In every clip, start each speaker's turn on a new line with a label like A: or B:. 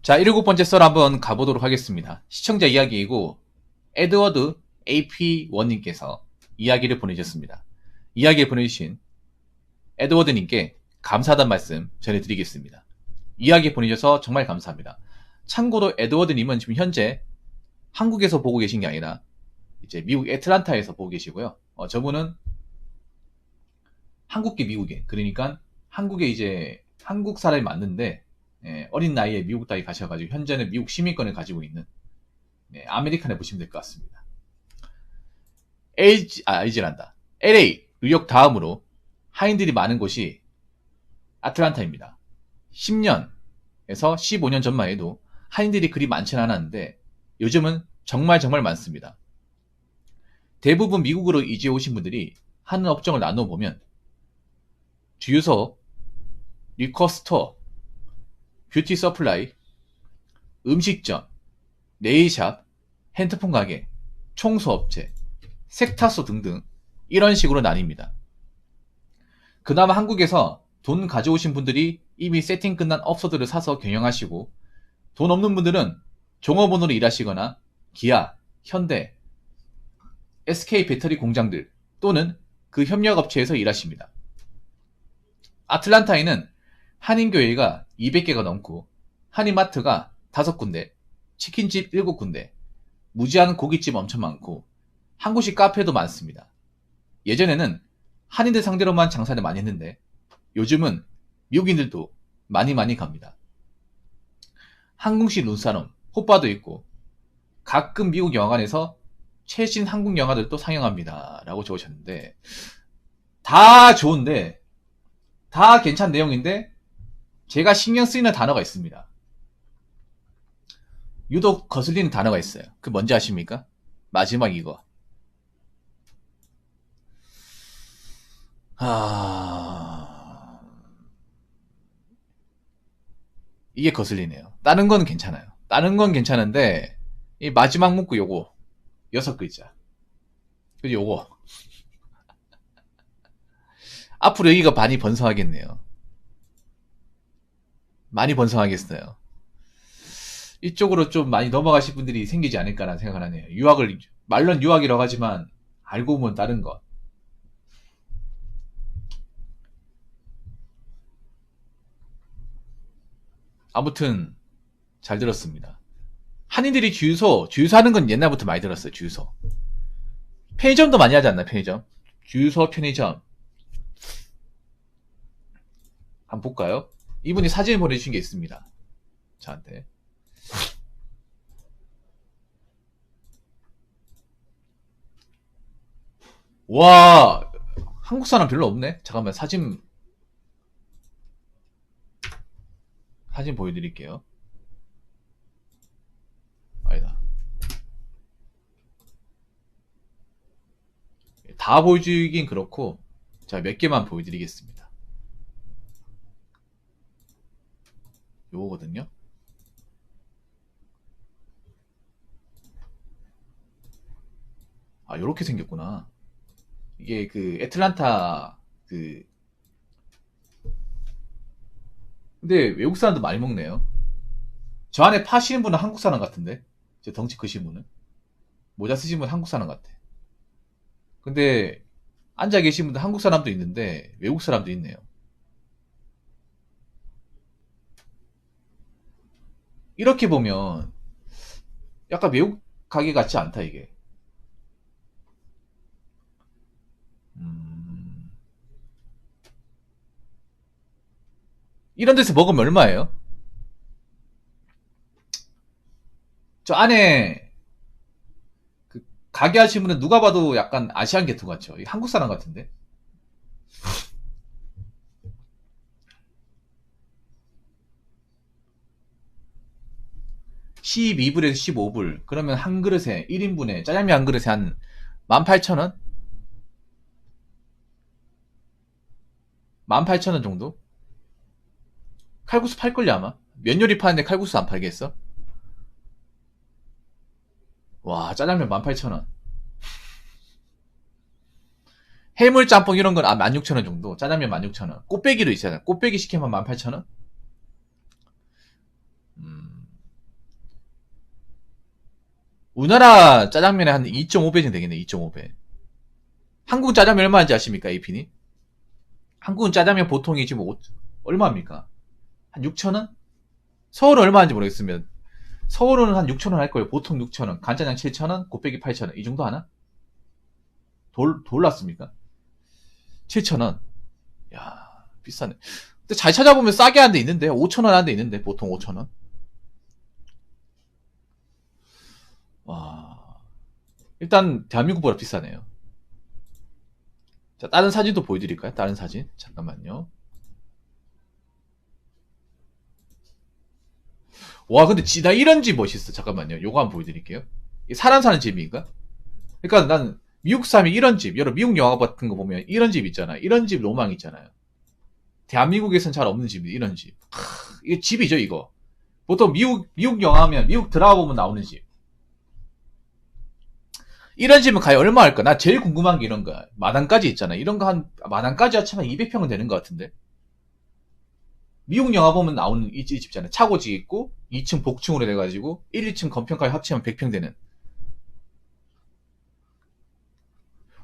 A: 자, 7번째 썰 한번 가보도록 하겠습니다. 시청자 이야기이고 에드워드 AP1님께서 이야기를 보내주셨습니다. 이야기를 보내주신 에드워드님께 감사하다는 말씀 전해드리겠습니다. 이야기 보내주셔서 정말 감사합니다. 참고로 에드워드님은 지금 현재 한국에서 보고 계신 게 아니라 이제 미국 애틀란타에서 보고 계시고요. 저분은 한국계 미국인, 그러니까 한국에 이제 한국 사람이 맞는데 어린 나이에 미국 땅에 가셔가지고 현재는 미국 시민권을 가지고 있는 아메리칸에 보시면 될 것 같습니다. LA, 뉴욕 다음으로 하인들이 많은 곳이 아틀란타입니다. 10년에서 15년 전만 해도 하인들이 그리 많지는 않았는데 요즘은 정말 많습니다. 대부분 미국으로 이주해 오신 분들이 하는 업종을 나눠보면 주유소, 리커스토어, 뷰티 서플라이, 음식점, 네일샵, 핸드폰 가게, 청소업체, 세탁소 등등 이런 식으로 나뉩니다. 그나마 한국에서 돈 가져오신 분들이 이미 세팅 끝난 업소들을 사서 경영하시고 돈 없는 분들은 종업원으로 일하시거나 기아, 현대, SK 배터리 공장들 또는 그 협력업체에서 일하십니다. 아틀란타에는 한인교회가 200개가 넘고 한인마트가 5군데, 치킨집 7군데, 무제한 고깃집 엄청 많고 한국식 카페도 많습니다. 예전에는 한인들 상대로만 장사를 많이 했는데 요즘은 미국인들도 많이 갑니다. 한국식 룬사롱, 호빠도 있고 가끔 미국 영화관에서 최신 한국 영화들도 상영합니다. 라고 적으셨는데 다 좋은데 다 괜찮은 내용인데 제가 신경 쓰이는 단어가 있습니다. 유독 거슬리는 단어가 있어요. 그 뭔지 아십니까? 마지막 이거. 이게 거슬리네요. 다른 건 괜찮아요. 다른 건 괜찮은데 이 마지막 문구 요거 6글자. 그리고 요거 앞으로 여기가 많이 번성하겠네요. 많이 번성하겠어요. 이쪽으로 좀 많이 넘어가실 분들이 생기지 않을까라는 생각을 하네요. 말론 유학이라고 하지만 알고 보면 다른 것. 아무튼 잘 들었습니다. 한인들이 주유소 하는 건 옛날부터 많이 들었어요. 주유소. 편의점도 많이 하지 않나, 편의점? 주유소, 편의점. 한번 볼까요? 이분이 사진을 보내주신 게 있습니다. 저한테. 와, 한국 사람 별로 없네? 잠깐만, 사진 보여드릴게요. 아니다. 다 보여주긴 그렇고, 제가 몇 개만 보여드리겠습니다. 요거거든요. 아, 요렇게 생겼구나. 이게 그 애틀란타 근데 외국 사람도 많이 먹네요. 저 안에 파시는 분은 한국 사람 같은데, 저 덩치 크신 분은 모자 쓰신 분은 한국 사람 같아. 근데 앉아 계신 분도 한국 사람도 있는데 외국 사람도 있네요. 이렇게 보면 약간 외국 가게 같지 않다 이게. 이런 데서 먹으면 얼마예요? 저 안에 그 가게 하시는 분은 누가 봐도 약간 아시안 계통 같죠? 한국 사람 같은데? 12불에서 15불. 그러면 한 그릇에 1인분에 짜장면 한 그릇에 한 18,000원? 18,000원 정도? 칼국수 팔걸요 아마? 면 요리 파는데 칼국수 안 팔겠어? 와, 짜장면 18,000원. 해물 짬뽕 이런 건 16,000원 정도. 짜장면 16,000원. 꽃배기도 있잖아요. 꽃배기 시키면 18,000원? 우리나라 짜장면에 한 2.5배 정도 되겠네. 2.5배. 한국 짜장면 얼마인지 아십니까, AP님? 한국은 짜장면 보통이 지금 얼마입니까? 한 6,000원? 서울은 얼마인지 모르겠으면 서울은 한 6,000원 할 거예요. 보통 6,000원. 간짜장 7,000원, 곱빼기 8,000원. 이 정도 하나? 더 올랐습니까? 7,000원. 야, 비싸네. 근데 잘 찾아보면 싸게 하는 데 있는데 5,000원 하는 데 있는데 보통 5,000원. 와. 일단 대한민국보다 비싸네요. 자, 다른 사진도 보여드릴까요? 다른 사진. 잠깐만요. 와, 근데 나 이런 집 멋있어. 잠깐만요. 요거 한번 보여드릴게요. 이게 사람 사는 집인가? 그러니까 난 미국 사람이 이런 집, 여러 미국 영화 같은 거 보면 이런 집 있잖아. 이런 집 로망 있잖아요. 대한민국에선 잘 없는 집이 이런 집. 이게 집이죠, 이거. 보통 미국 영화 하면, 미국 드라마 보면 나오는 집. 이런 집은 가야 얼마 할까? 나 제일 궁금한 게 이런 거야. 마당까지 있잖아. 이런 거 마당까지 합치면 200평은 되는 것 같은데. 미국 영화 보면 나오는 이 집 있잖아요. 차고지 있고, 2층 복층으로 돼가지고, 1, 2층 건평까지 합치면 100평 되는.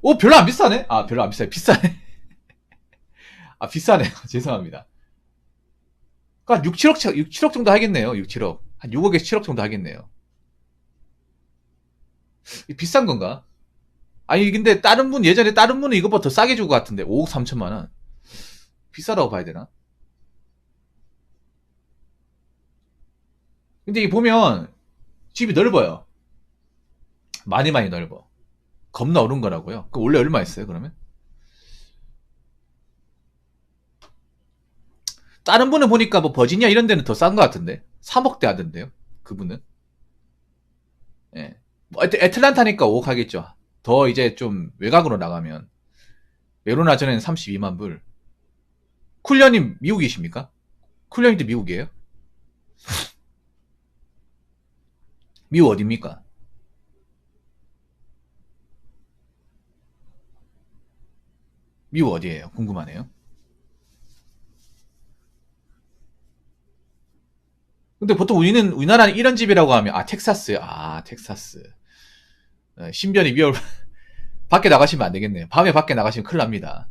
A: 오, 별로 안 비싸네? 아, 별로 안 비싸네. 비싸네. 아, 비싸네요. 죄송합니다. 그니까 6, 7억, 6, 7억 정도 하겠네요. 6, 7억. 한 6억에서 7억 정도 하겠네요. 비싼 건가? 아니, 근데 예전에 다른 분은 이것보다 더 싸게 주고 같은데, 5억 3천만 원. 비싸다고 봐야 되나? 근데 이게 보면, 집이 넓어요. 많이 넓어. 겁나 어른 거라고요. 그 원래 얼마 있어요, 그러면? 다른 분은 보니까 뭐 버지니아 이런 데는 더 싼 것 같은데. 3억대 하던데요, 그분은. 예. 뭐 애틀란타니까 5억 하겠죠. 더 이제 좀 외곽으로 나가면. 메로나 전에는 32만 불. 쿨려님 미국이십니까? 쿨려님도 미국이에요? 미국 어딥니까? 미국 어디예요? 궁금하네요. 근데 보통 우리나라는 이런 집이라고 하면, 아, 텍사스요. 아, 텍사스. 신변이 밖에 나가시면 안 되겠네요. 밤에 밖에 나가시면 큰일 납니다.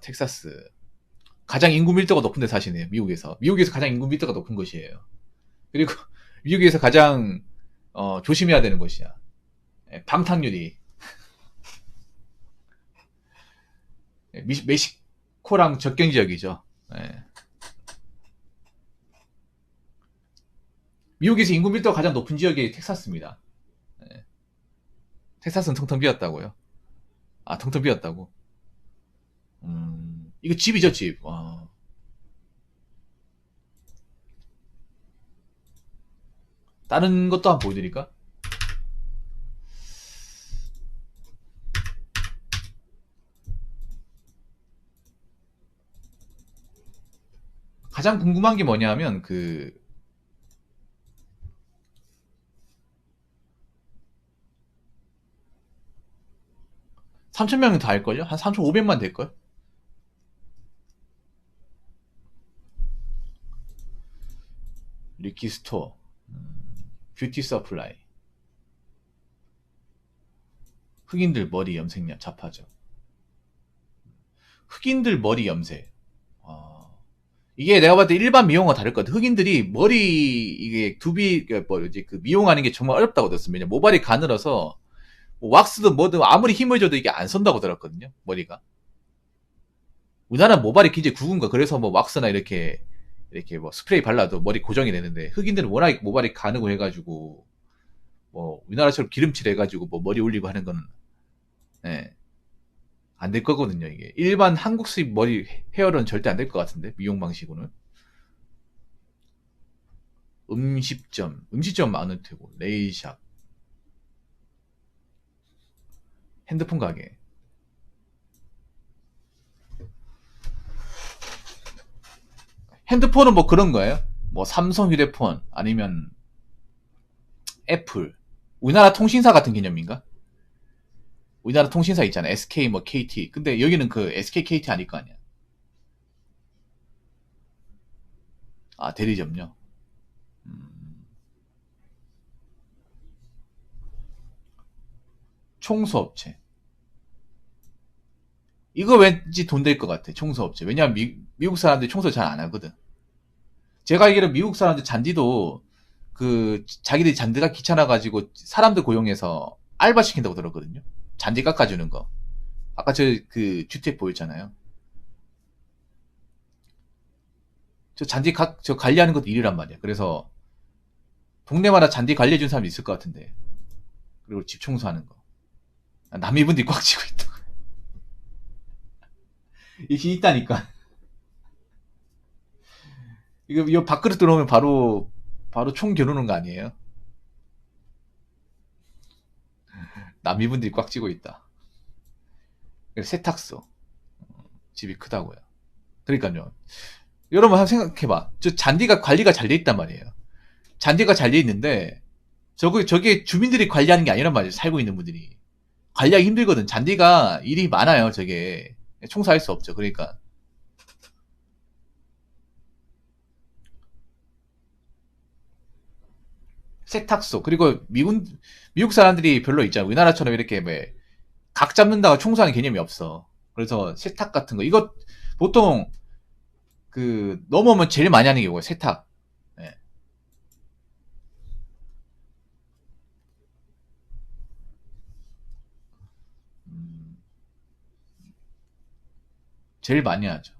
A: 텍사스. 가장 인구 밀도가 높은 데 사시네요. 미국에서. 미국에서 가장 인구 밀도가 높은 곳이에요. 그리고 미국에서 가장, 조심해야 되는 곳이야. 방탕유리. 멕시코랑 접경 지역이죠. 예. 미국에서 인구 밀도가 가장 높은 지역이 텍사스입니다. 예. 텍사스는 텅텅 비었다고요. 아, 텅텅 비었다고. 이거 집이죠, 집. 와. 다른 것도 한번 보여드릴까? 가장 궁금한 게 뭐냐면, 3,000명은 다 할걸요? 한 3,500만 될걸? 리키 스토어. 뷰티 서플라이. 흑인들 머리 염색약 잡하죠. 흑인들 머리 염색. 이게 내가 봤을 때 일반 미용과 다를 것 같아. 흑인들이 머리, 이게 뭐지, 미용하는 게 정말 어렵다고 들었습니다. 왜냐면 모발이 가늘어서, 뭐 왁스든 뭐든 아무리 힘을 줘도 이게 안 선다고 들었거든요, 머리가. 우리나라는 모발이 굉장히 굵은 거, 그래서 뭐 왁스나 이렇게 뭐 스프레이 발라도 머리 고정이 되는데, 흑인들은 워낙 모발이 가늘고 해가지고, 뭐, 우리나라처럼 기름칠 해가지고 뭐 머리 올리고 하는 건, 예, 안 될 거거든요, 이게. 일반 한국 수입 머리, 헤어는 절대 안 될 것 같은데, 미용 방식으로는. 음식점 많을 테고, 네일샵, 핸드폰 가게. 핸드폰은 뭐 그런 거예요? 뭐 삼성 휴대폰, 아니면 애플. 우리나라 통신사 같은 개념인가? 우리나라 통신사 있잖아. SK 뭐 KT. 근데 여기는 그 SK KT 아닐 거 아니야. 아, 대리점요. 음, 청소업체. 이거 왠지 돈 될 것 같아. 청소업체. 왜냐면 미국 사람들이 청소 잘 안 하거든. 제가 알기로 미국 사람들 잔디도 그 자기들이 잔디가 귀찮아가지고 사람들 고용해서 알바 시킨다고 들었거든요. 잔디 깎아주는 거. 아까 저 그 주택 보였잖아요. 저 관리하는 것도 일이란 말이야. 그래서 동네마다 잔디 관리해준 사람이 있을 것 같은데. 그리고 집 청소하는 거. 남이분들이 꽉 쥐고 있다. 이게 있다니까. 이거 밖으로 들어오면 바로 총 겨누는 거 아니에요? 남이분들이 꽉 쥐고 있다. 세탁소. 집이 크다고요. 그러니까요. 여러분 한번 생각해봐. 저 잔디가 관리가 잘 돼 있단 말이에요. 잔디가 잘 돼 있는데 저게 주민들이 관리하는 게 아니란 말이에요. 살고 있는 분들이. 관리하기 힘들거든. 잔디가 일이 많아요. 저게. 청소할 수 없죠. 그러니까. 세탁소. 그리고 미국 사람들이 별로 있잖아. 우리나라처럼 이렇게 각 잡는다고 청소하는 개념이 없어. 그래서 세탁 같은 거. 이거 보통 넘어오면 제일 많이 하는 게 뭐예요? 세탁. 예. 음, 제일 많이 하죠.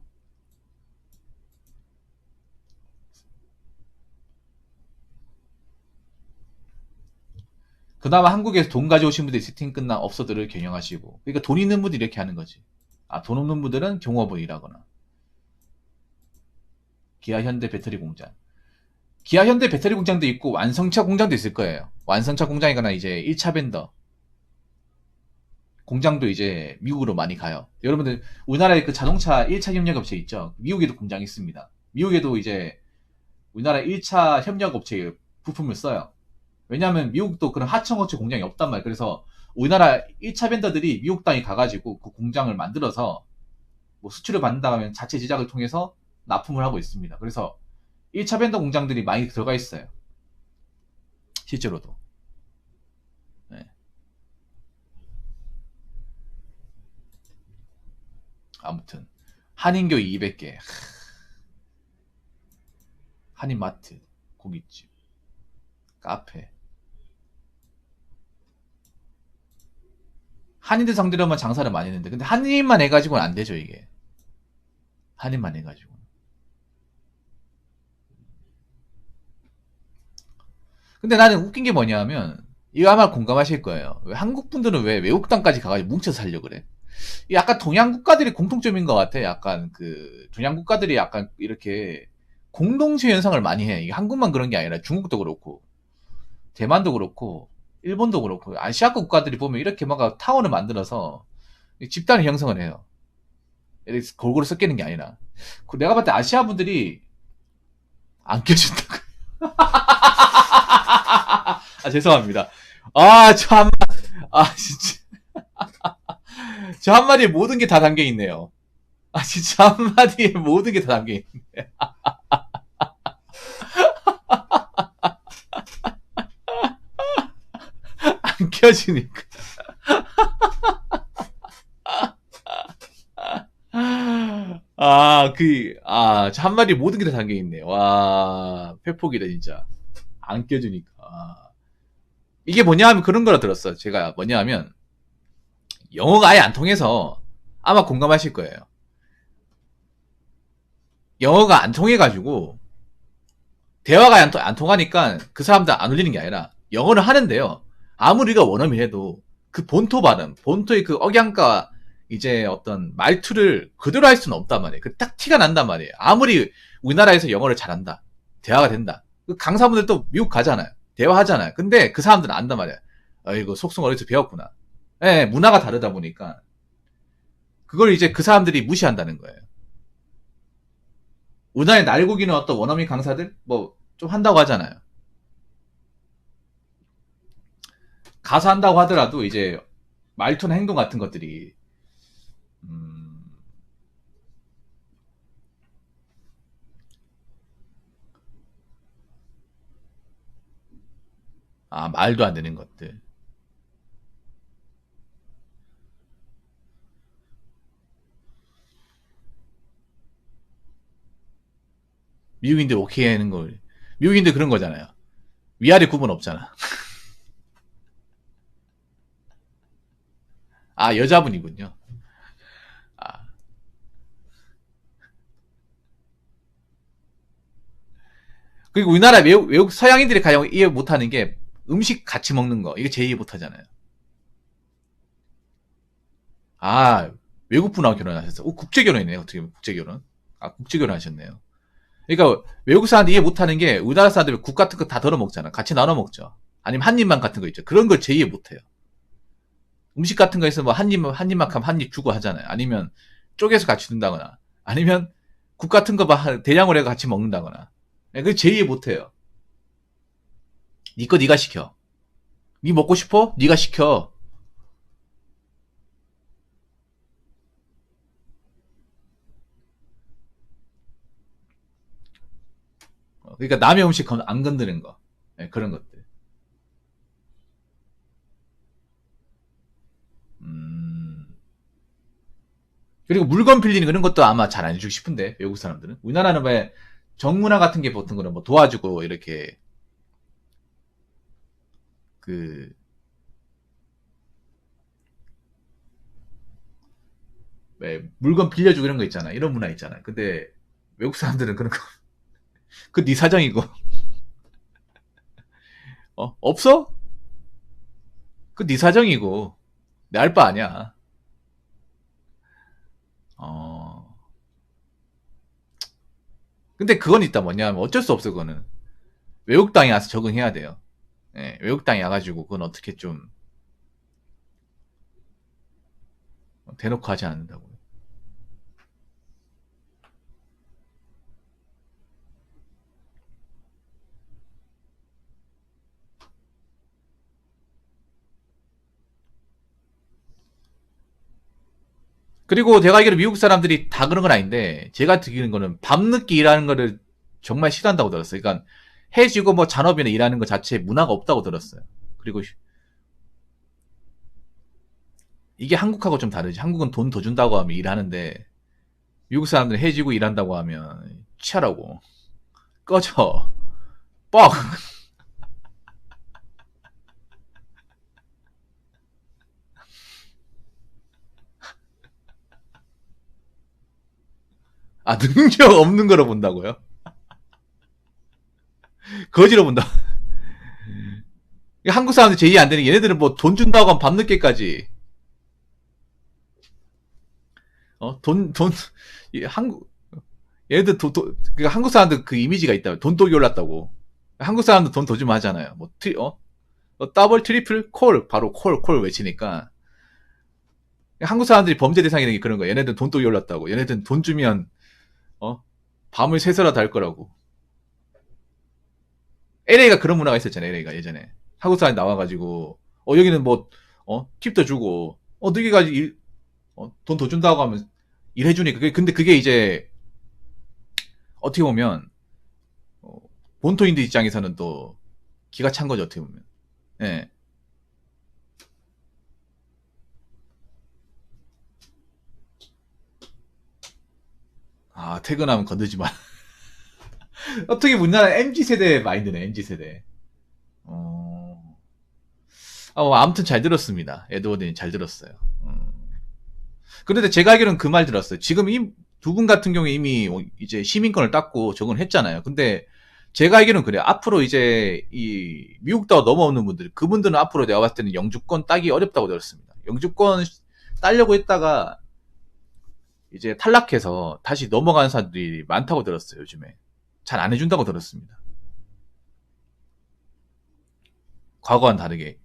A: 그나마 한국에서 돈 가져오신 분들이 세팅 끝난 업소들을 경영하시고. 그러니까 돈 있는 분들이 이렇게 하는 거지. 돈 없는 분들은 종업원 일하거나. 기아 현대 배터리 공장. 기아 현대 배터리 공장도 있고 완성차 공장도 있을 거예요. 완성차 공장이거나 이제 1차 벤더 공장도 이제 미국으로 많이 가요. 여러분들 우리나라에 그 자동차 1차 협력업체 있죠. 미국에도 공장이 있습니다. 미국에도 이제 우리나라 1차 협력업체 부품을 써요. 왜냐하면 미국도 그런 하청업체 공장이 없단 말이에요. 그래서 우리나라 1차 벤더들이 미국 땅에 가가지고 그 공장을 만들어서 뭐 수출을 받는다 하면 자체 제작을 통해서 납품을 하고 있습니다. 그래서 1차 벤더 공장들이 많이 들어가 있어요. 실제로도. 네. 아무튼 한인교 200개, 한인마트, 고깃집, 카페. 한인들 상대로만 장사를 많이 했는데 근데 한인만 해가지고는 안 되죠 이게. 한인만 해가지고. 근데 나는 웃긴 게 뭐냐면 이거 아마 공감하실 거예요. 왜 한국 분들은 왜 외국 땅까지 가가지고 뭉쳐서 살려 그래? 약간 동양 국가들이 공통점인 것 같아. 약간 동양 국가들이 약간 이렇게 공동체 현상을 많이 해. 이게 한국만 그런 게 아니라 중국도 그렇고 대만도 그렇고 일본도 그렇고 아시아 국가들이 보면 이렇게 막 타운을 만들어서 집단을 형성을 해요. 이렇게 골고루 섞이는 게 아니라. 내가 봤을 때 아시아 분들이 안 껴준다고. 죄송합니다. 진짜. 저 한마디에 모든 게 다 담겨 있네요. 진짜 한마디에 모든 게 다 담겨 있네. 안 껴지니까. 저 한마디에 모든 게 다 담겨 있네. 와, 회폭이다, 진짜. 안 껴주니까. 이게 뭐냐 하면 그런 거라 들었어. 제가 뭐냐 하면, 영어가 아예 안 통해서 아마 공감하실 거예요. 영어가 안 통해가지고, 대화가 안 통하니까 그 사람들 안 울리는 게 아니라, 영어를 하는데요. 아무리 우리가 원어민 해도 그 본토 발음, 본토의 그 억양과 이제 어떤 말투를 그대로 할 수는 없단 말이에요. 그 딱 티가 난단 말이에요. 아무리 우리나라에서 영어를 잘한다. 대화가 된다. 그 강사분들도 미국 가잖아요. 대화하잖아요. 근데 그 사람들은 안단 말이에요. 이거 속성 어디서 배웠구나. 예, 문화가 다르다 보니까. 그걸 이제 그 사람들이 무시한다는 거예요. 우리나라에 날고기는 어떤 원어민 강사들? 뭐, 좀 한다고 하잖아요. 가서 한다고 하더라도 이제 말투나 행동 같은 것들이 음, 말도 안 되는 것들. 미국인들 오케이 하는 걸. 미국인들 그런 거잖아요. 위아래 구분 없잖아. 아, 여자분이군요. 아, 그리고 우리나라 외국 서양인들이 가장 이해 못하는 게 음식 같이 먹는 거. 이거 제일 이해 못하잖아요. 아, 외국분하고 결혼하셨어요. 국제 결혼이네요. 어떻게 보면 국제 결혼. 아, 국제 결혼하셨네요. 그러니까 외국 사람들이 이해 못하는 게 우리나라 사람들이 국 같은 거 다 덜어 먹잖아. 같이 나눠 먹죠. 아니면 한 입만 같은 거 있죠. 그런 걸 제일 이해 못해요. 음식 같은 거 있으면 뭐 한 입만 하면 한 입 주고 하잖아요. 아니면 쪼개서 같이 든다거나. 아니면 국 같은 거 대량으로 해서 같이 먹는다거나. 그게 제일 이해 못해요. 니 거 니가 시켜. 니 먹고 싶어? 니가 시켜. 그러니까 남의 음식 안 건드는 거. 네, 그런 것들. 음. 그리고 물건 빌리는 그런 것도 아마 잘 안 해주고 싶은데, 외국 사람들은. 우리나라는 왜 정문화 같은 게 보통 거는 뭐 도와주고, 이렇게, 그, 왜 물건 빌려주고 이런 거 있잖아. 이런 문화 있잖아. 근데 외국 사람들은 그런 거, 그 네 사정이고, 없어? 그 네 사정이고, 내 알 바 아니야. 어. 근데 그건 있다 뭐냐면 어쩔 수 없어, 그거는. 외국 땅에 와서 적응해야 돼요. 예, 외국 땅에 와가지고 그건 어떻게 좀 대놓고 하지 않는다고. 그리고 제가 알기로 미국 사람들이 다 그런 건 아닌데 제가 듣기는 거는 밤늦게 일하는 거를 정말 싫어한다고 들었어요. 그러니까 해지고 뭐 잔업이나 일하는 것 자체에 문화가 없다고 들었어요. 그리고 이게 한국하고 좀 다르지. 한국은 돈 더 준다고 하면 일하는데 미국 사람들은 해지고 일한다고 하면 취하라고 꺼져 뻑. 아, 능력 없는 거로 본다고요? 거지로 본다. 한국 사람들 제의 안 되는 게 얘네들은 뭐 돈 준다고 하면 밤늦게까지 한국 얘네들 그러니까 한국 사람들 그 이미지가 있다. 돈독이 올랐다고. 한국 사람들 돈 더 주면 하잖아요. 뭐 더블 트리플 콜 바로 콜 외치니까 한국 사람들이 범죄 대상이 되는 게 그런 거야. 얘네들 돈독이 올랐다고. 얘네들 돈 주면 어 밤을 새서라도 할 거라고. LA가 그런 문화가 있었잖아요. LA가 예전에 한국 사람이 나와가지고 여기는 뭐 팁도 주고 너희가 돈 더 준다고 하면 일해주니까. 근데 그게 이제 어떻게 보면 본토인들 입장에서는 또 기가 찬 거죠. 어떻게 보면. 예. 아, 퇴근하면 건들지 마. 어떻게 우리나라 MZ 세대 마인드네. MZ 세대. 어. 아무튼 잘 들었습니다. 에드워드님 잘 들었어요. 그런데 제가 알기로는 그 말 들었어요. 지금 이 두 분 같은 경우에 이미 이제 시민권을 땄고 적응을 했잖아요. 근데 제가 알기로는 그래요. 앞으로 이제 이 미국 따고 넘어오는 분들, 그분들은 앞으로 내가 봤을 때는 영주권 따기 어렵다고 들었습니다. 영주권 따려고 했다가 이제 탈락해서 다시 넘어가는 사람들이 많다고 들었어요. 요즘에 잘 안 해준다고 들었습니다. 과거와는 다르게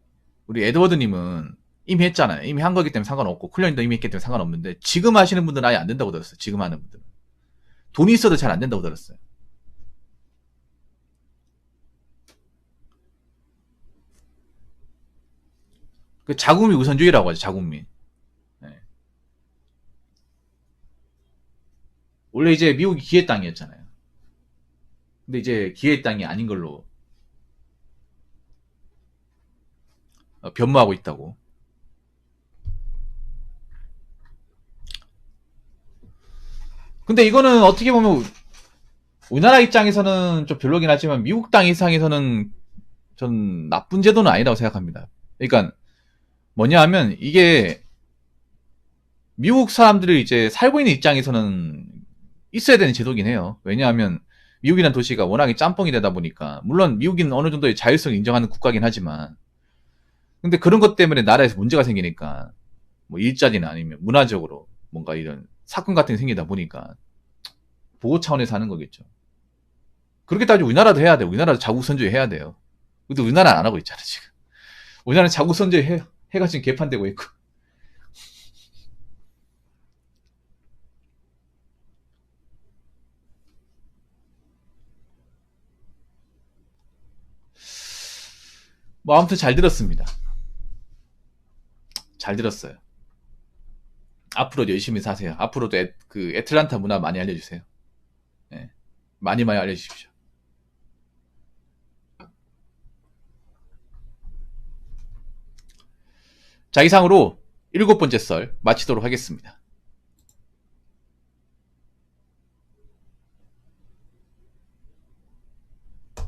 A: 우리 에드워드님은 이미 했잖아요. 이미 한 거기 때문에 상관없고 쿨련도 이미 했기 때문에 상관없는데 지금 하시는 분들은 아예 안 된다고 들었어요. 지금 하는 분들은 돈이 있어도 잘 안 된다고 들었어요. 그 자국민 우선주의라고 하죠. 자국민. 네. 원래 이제 미국이 기회 땅이었잖아요. 근데 이제 기회 땅이 아닌 걸로 변모하고 있다고. 근데 이거는 어떻게 보면 우리나라 입장에서는 좀 별로긴 하지만 미국 땅 입장에서는 전 나쁜 제도는 아니라고 생각합니다. 그러니까 뭐냐 하면 이게 미국 사람들이 이제 살고 있는 입장에서는 있어야 되는 제도긴 해요. 왜냐하면 미국이라는 도시가 워낙에 짬뽕이 되다 보니까 물론 미국인 어느 정도의 자율성을 인정하는 국가긴 하지만 근데 그런 것 때문에 나라에서 문제가 생기니까 뭐 일자리나 아니면 문화적으로 뭔가 이런 사건 같은 게 생기다 보니까 보호 차원에서 하는 거겠죠. 그렇게 따지면 우리나라도 해야 돼요. 우리나라도 자국 선조위 해야 돼요. 근데 우리나라는 안 하고 있잖아 지금. 우리나라는 자국 선조위 해가 지금 개판되고 있고. 뭐 아무튼 잘 들었습니다. 잘 들었어요. 앞으로도 열심히 사세요. 앞으로도 그 애틀란타 문화 많이 알려주세요. 네. 많이 많이 알려주십시오. 자, 이상으로 7번째 썰 마치도록 하겠습니다.